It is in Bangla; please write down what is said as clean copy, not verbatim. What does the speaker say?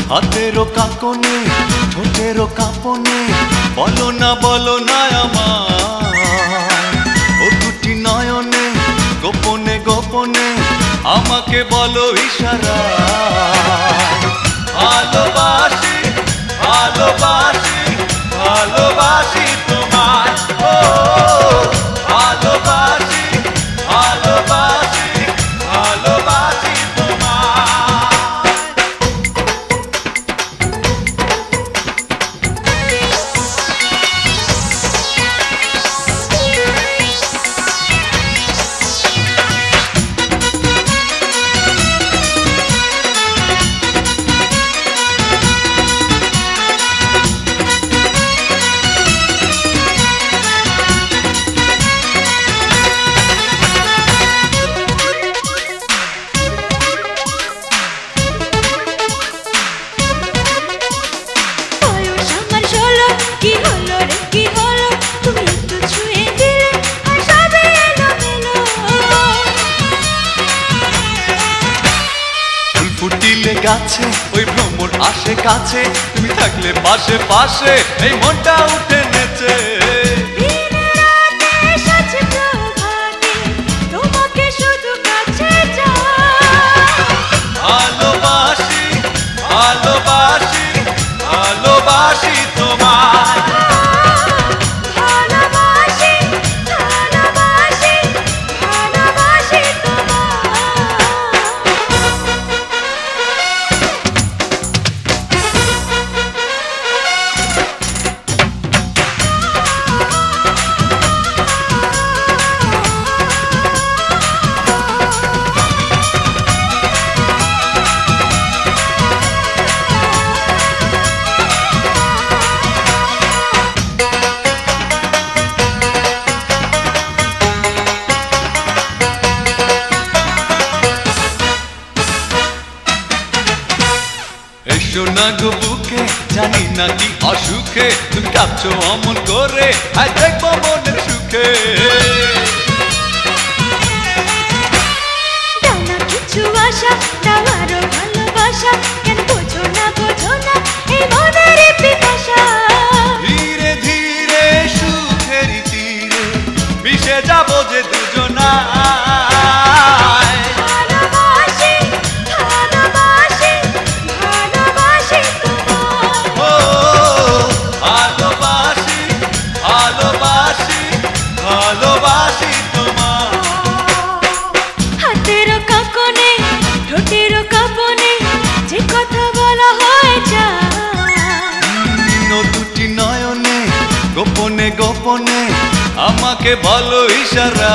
হাতেরও কাঁকনে ঠোঁটেরও কাঁপনে বলো না আমার ও দুটি নয়নে গোপনে গোপনে আমাকে বলো ইশারা ভালোবাসি ভালোবাসি ভালোবাসি তোমায় ও ভালোবাসি ভালোবাসি ভালোবাসি গাছে ওই ভ্রমর আসে কাছে তুমি থাকলে পাশে পাশে এই মনটা উঠে নেচে ভালোবাসি ভালোবাসি ভালোবাসি তোমায় না গো বুকে জানি না কি অসুখে তুমি কাঁদছো অমন করে আজ দেখবো মনের সুখে দাও না কিছু আশা দাও আরো ভালোবাসা কেন বোঝো না এই মনের পিপাসা ধীরে ধীরে সুখের তীরে মিশে যাবো যে দুজনা গোপনে গোপনে আমাকে বলো ইশারা